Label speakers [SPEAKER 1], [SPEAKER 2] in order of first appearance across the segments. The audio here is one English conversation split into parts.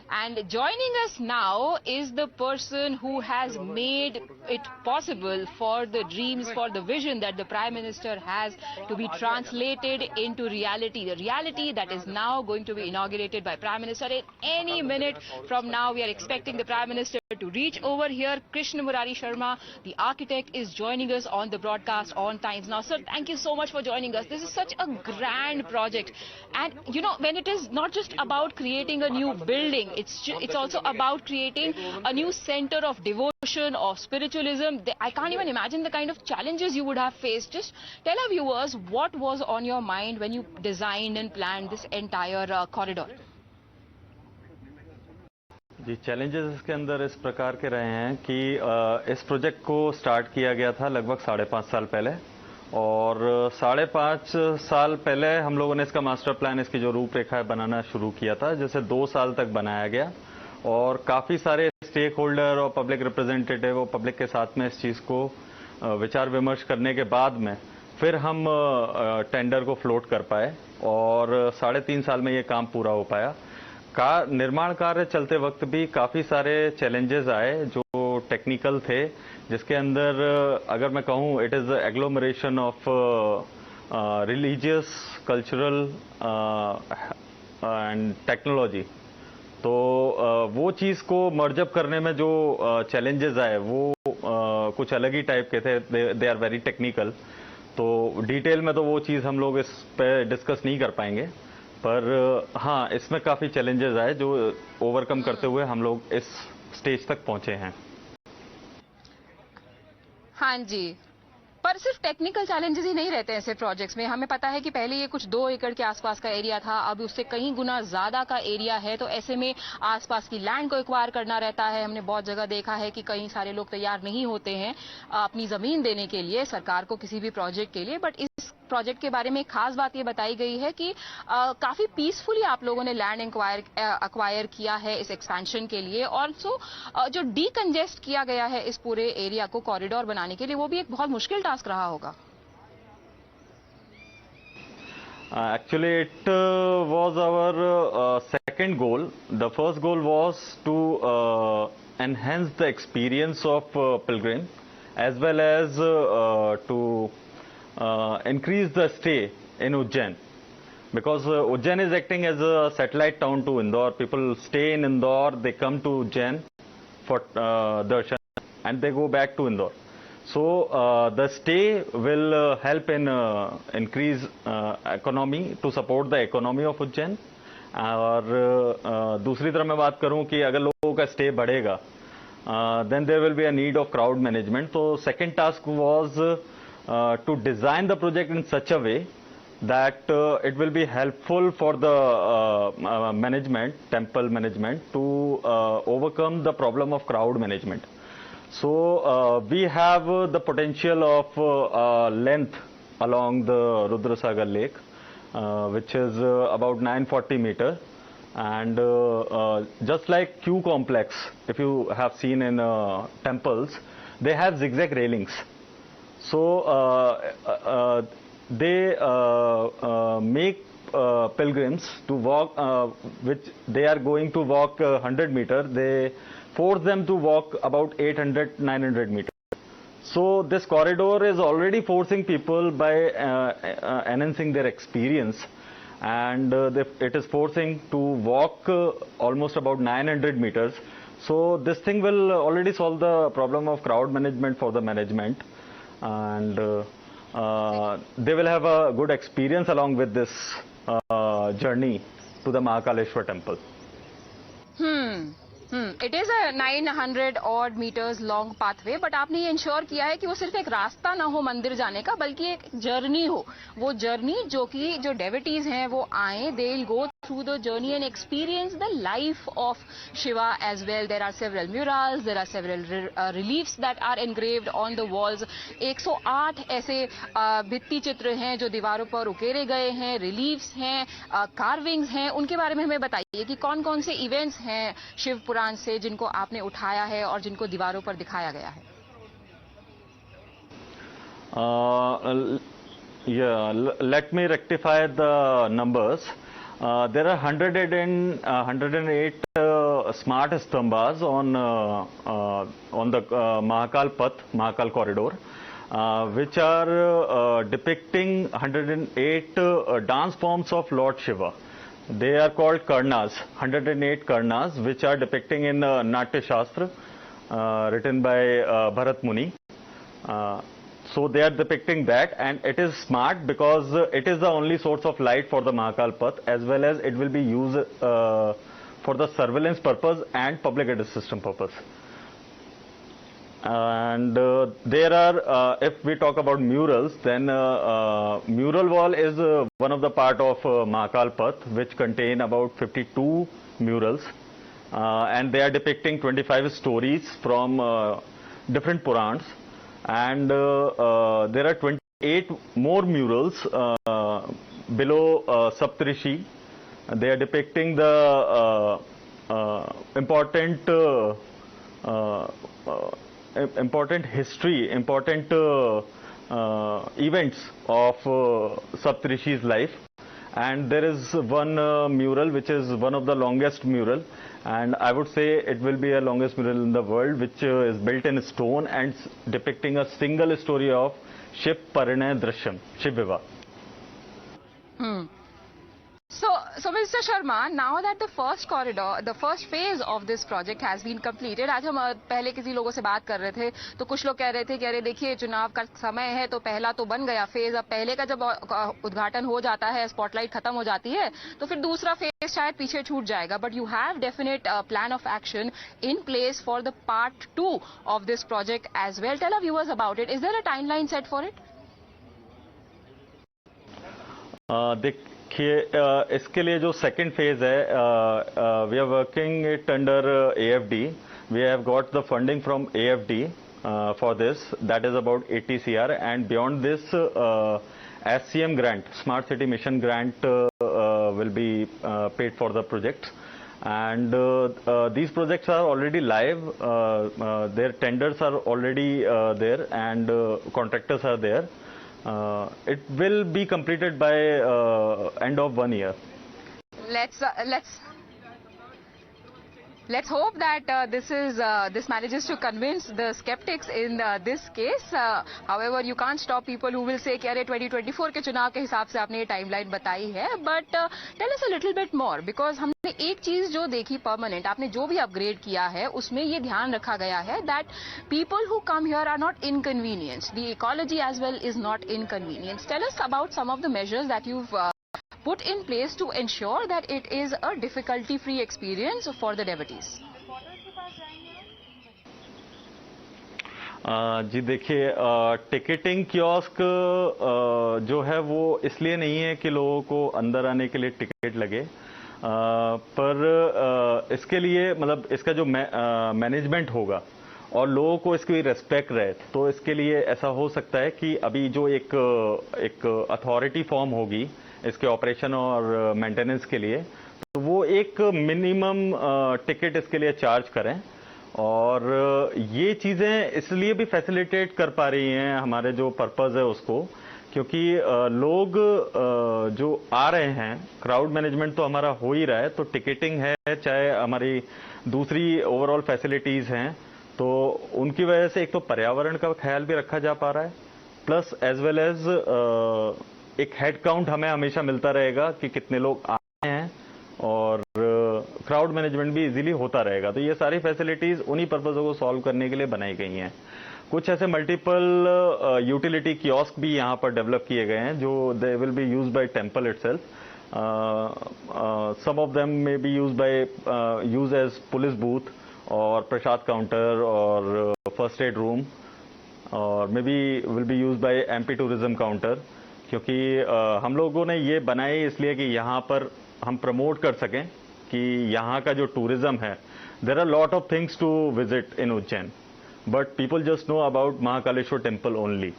[SPEAKER 1] And joining us now is the person who has made it possible for the dreams, for the vision that the Prime Minister has to be translated into reality. The reality that is now going to be inaugurated by Prime Minister. In any minute from now, we are expecting the Prime Minister to reach over here. Krishna Murari Sharma, the architect, is joining us on the broadcast on Times Now. Sir, thank you so much for joining us. This is such a grand project. And, you know, when it is not just about creating a new building, it's also about creating a new center of devotion, of spiritualism. I can't even imagine the kind of challenges you would have faced. Just tell our viewers what was on your mind when you designed and planned this entire corridor.
[SPEAKER 2] जी, challenges इसके अंदर इस प्रकार के रहे हैं कि इस प्रोजेक्ट को स्टार्ट किया गया था लगभग 5.5 साल पहले, और 5.5 साल पहले हम लोगों ने इसका मास्टर प्लान, इसकी जो रूपरेखा है, बनाना शुरू किया था, जिसे 2 साल तक बनाया गया। और काफ़ी सारे स्टेक होल्डर और पब्लिक रिप्रेजेंटेटिव और पब्लिक के साथ में इस चीज़ को विचार विमर्श करने के बाद में फिर हम टेंडर को फ्लोट कर पाए और 3.5 साल में ये काम पूरा हो पाया। निर्माण कार्य चलते वक्त भी काफ़ी सारे चैलेंजेस आए जो टेक्निकल थे, जिसके अंदर अगर मैं कहूँ, it is agglomeration of religious, cultural and technology. तो वो चीज़ को मर्जअप करने में जो चैलेंजेस आए वो कुछ अलग ही टाइप के थे। They are very technical. तो डिटेल में तो वो चीज़ हम लोग इस पे डिस्कस नहीं कर पाएंगे, पर हाँ, इसमें काफ़ी चैलेंजेस आए जो ओवरकम करते हुए हम लोग इस स्टेज तक पहुंचे हैं।
[SPEAKER 1] हाँ जी, पर सिर्फ टेक्निकल चैलेंजेस ही नहीं रहते हैं ऐसे प्रोजेक्ट्स में। हमें पता है कि पहले ये कुछ 2 एकड़ के आसपास का एरिया था, अब उससे कई गुना ज्यादा का एरिया है। तो ऐसे में आसपास की लैंड को एक्वायर करना रहता है। हमने बहुत जगह देखा है कि कई सारे लोग तैयार नहीं होते हैं अपनी जमीन देने के लिए सरकार को किसी भी प्रोजेक्ट के लिए। बट इस प्रोजेक्ट के बारे में एक खास बात ये बताई गई है कि काफी पीसफुली आप लोगों ने लैंड एक्वायर किया है इस एक्सपेंशन के लिए। ऑल्सो जो डीकंजेस्ट किया गया है इस पूरे एरिया को कॉरिडोर बनाने के लिए, वो भी एक बहुत मुश्किल टास्क रहा होगा।
[SPEAKER 2] Actually, it was our second goal. The first goal was to enhance the experience of Pilgrim, as well as to increase the stay in Ujjain, because Ujjain is acting as a satellite town to Indore. People stay in Indore, they come to Ujjain for darshan, and they go back to Indore. So the stay will help in increase economy, to support the economy of Ujjain. और दूसरी तरफ मैं बात करूं कि अगर लोगों का स्टे बढ़ेगा, then there will be a need of crowd management. So second task was to design the project in such a way that it will be helpful for the management, temple management, to overcome the problem of crowd management. So we have the potential of length along the Rudrasagar lake, which is about 940 meters. And just like Q complex, if you have seen in temples, they have zigzag railings. So they make pilgrims to walk, which they are going to walk 100 meters. They force them to walk about 800-900 meters. So this corridor is already forcing people by enhancing their experience, and it is forcing to walk almost about 900 meters. So this thing will already solve the problem of crowd management for the management, and they will have a good experience along with this journey to the Mahakaleshwar Temple.
[SPEAKER 1] It is a 900 odd meters long pathway, but आपने ये ensure किया है कि वो सिर्फ एक रास्ता ना हो मंदिर जाने का, बल्कि एक जर्नी हो। वो जर्नी जो कि जो डेवोटीज हैं वो आए, they will go through the journey and experience the life of Shiva as well. There are several murals, there are several reliefs that are engraved on the walls. 108 ऐसे भित्ति चित्र हैं जो दीवारों पर उकेरे गए हैं, reliefs हैं, carvings हैं। उनके बारे में हमें बताइए कि कौन-कौन से इवेंट्स हैं शिव पुराण से जिनको आपने उठाया है और जिनको दीवारों पर दिखाया गया है।
[SPEAKER 2] Let me rectify the numbers. There are 108 smart stambas on the Mahakal Path, Mahakal corridor, which are depicting 108 dance forms of Lord Shiva. They are called karnas, 108 karnas, which are depicting in Natya Shastra, written by Bharat Muni. So they are depicting that, and it is smart because it is the only source of light for the Mahakal Path, as well as it will be used for the surveillance purpose and public address system purpose. And there are, if we talk about murals, then mural wall is one of the part of Mahakal Path, which contain about 52 murals, and they are depicting 25 stories from different Purans, and there are 28 more murals below Saptrishi. They are depicting the important history, important events of Saptrishi's life. And there is one mural which is one of the longest mural, and I would say it will be the longest mural in the world, which is built in stone and depicting a single story of Shiv Parinay Drishyam, Shiv Viva.
[SPEAKER 1] So Mr. Sharma, now that the first corridor, the first phase of this project has been completed, आज हम पहले किसी लोगों से बात कर रहे थे तो कुछ लोग कह रहे थे कि अरे देखिए चुनाव का समय है तो पहला तो बन गया फेज, अब पहले का जब उद्घाटन हो जाता है, स्पॉटलाइट खत्म हो जाती है तो फिर दूसरा फेज शायद पीछे छूट जाएगा, but you have definite plan of action in place for the part 2 of this project as well. Tell our viewers about it. Is there a timeline set for it?
[SPEAKER 2] देखिए, इसके लिए जो सेकंड फेज है, we are working it under AFD. We have got the funding from AFD for this, that is about 80 CR, and beyond this SCM grant, Smart City Mission grant, will be paid for the project. And these projects are already live, their tenders are already there, and contractors are there. It will be completed by end of 1 year.
[SPEAKER 1] Let's hope that this manages to convince the skeptics in this case. However, you can't stop people who will say कि अरे 2024 के चुनाव के हिसाब से आपने ये timeline बताई है. But tell us a little bit more, because हमने एक चीज जो देखी परमानेंट, आपने जो भी अपग्रेड किया है उसमें ये ध्यान रखा गया है that people who come here are not inconvenienced. The ecology as well is not inconvenienced. Tell us about some of the measures that you've put in place to ensure that it is a difficulty-free experience for the devotees.
[SPEAKER 2] जी देखिए, ticketing kiosk जो है वो इसलिए नहीं है कि लोगों को अंदर आने के लिए टिकट लगे, पर इसके लिए मतलब इसका जो मैनेजमेंट होगा और लोगों को इसकी रेस्पेक्ट रहे, तो इसके लिए ऐसा हो सकता है कि अभी जो एक अथॉरिटी फॉर्म होगी इसके ऑपरेशन और मेंटेनेंस के लिए, तो वो एक मिनिमम टिकट इसके लिए चार्ज करें. और ये चीज़ें इसलिए भी फैसिलिटेट कर पा रही हैं हमारे जो पर्पज़ है उसको, क्योंकि लोग जो आ रहे हैं, क्राउड मैनेजमेंट तो हमारा हो ही रहा है, तो टिकटिंग है चाहे हमारी दूसरी ओवरऑल फैसिलिटीज़ हैं, तो उनकी वजह से एक तो पर्यावरण का ख्याल भी रखा जा पा रहा है, प्लस एज वेल एज एक हेड काउंट हमें हमेशा मिलता रहेगा कि कितने लोग आए हैं, और क्राउड मैनेजमेंट भी इजीली होता रहेगा. तो ये सारी फैसिलिटीज उन्हीं पर्पजों को सॉल्व करने के लिए बनाई गई हैं. कुछ ऐसे मल्टीपल यूटिलिटी कियोस्क भी यहाँ पर डेवलप किए गए हैं जो they will be used by temple itself. Some of them may be use as police booth और प्रसाद काउंटर और फर्स्ट एड रूम, और may be will be use by MP tourism counter, क्योंकि हम लोगों ने ये बनाए इसलिए कि यहाँ पर हम प्रमोट कर सकें कि यहाँ का जो टूरिज्म है, there are lot of things to visit in Ujjain, but people just know about Mahakaleshwar temple only.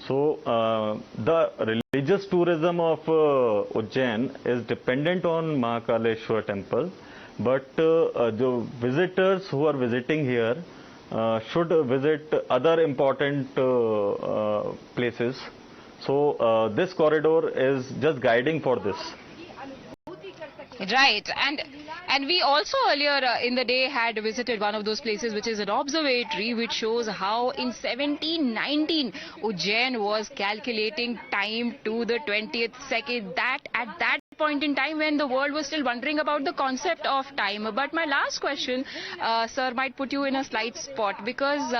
[SPEAKER 2] So the religious tourism of Ujjain is dependent on Mahakaleshwar temple, but जो visitors who are visiting here should visit other important places. So this corridor is just guiding for this.
[SPEAKER 1] Right, And we also earlier in the day had visited one of those places, which is an observatory, which shows how in 1719 Ujjain was calculating time to the 20th second. That at that point in time when the world was still wondering about the concept of time. But my last question, sir, might put you in a slight spot, because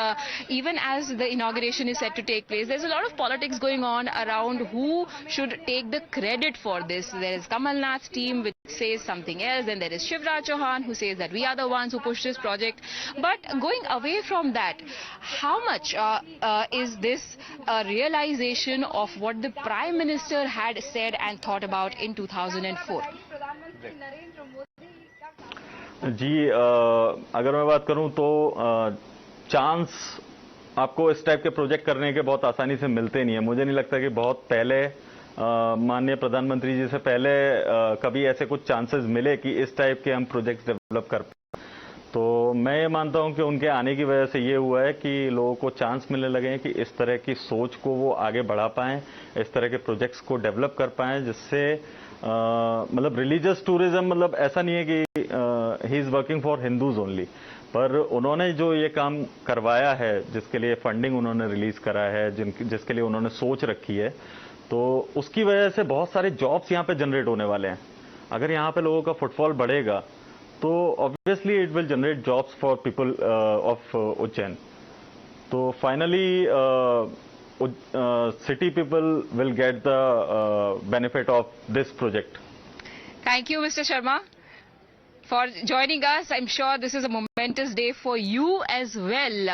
[SPEAKER 1] even as the inauguration is set to take place, there's a lot of politics going on around who should take the credit for this. There is Kamal Nath's team which says something else, and there is Shivraj Chauhan who says that we are the ones who pushed this project. But going away from that, how much is this a realization of what the Prime Minister had said and thought about in 2004?
[SPEAKER 2] जी, अगर मैं बात करूं तो chance आपको इस type के project करने के बहुत आसानी से मिलते नहीं है. मुझे नहीं लगता कि बहुत पहले माननीय प्रधानमंत्री जी से पहले कभी ऐसे कुछ चांसेस मिले कि इस टाइप के हम प्रोजेक्ट्स डेवलप कर पाए. तो मैं ये मानता हूं कि उनके आने की वजह से ये हुआ है कि लोगों को चांस मिलने लगे हैं कि इस तरह की सोच को वो आगे बढ़ा पाएं, इस तरह के प्रोजेक्ट्स को डेवलप कर पाएं, जिससे मतलब रिलीजियस टूरिज्म, मतलब ऐसा नहीं है कि he is working for Hindus only, पर उन्होंने जो ये काम करवाया है, जिसके लिए फंडिंग उन्होंने रिलीज करा है, जिसके लिए उन्होंने सोच रखी है, तो उसकी वजह से बहुत सारे जॉब्स यहाँ पे जनरेट होने वाले हैं. अगर यहाँ पे लोगों का फुटफॉल बढ़ेगा तो obviously it will generate jobs for people of Ujjain. तो finally city people will get the benefit of this project.
[SPEAKER 1] Thank you, Mr. Sharma, for joining us. I'm sure this is a momentous day for you as well.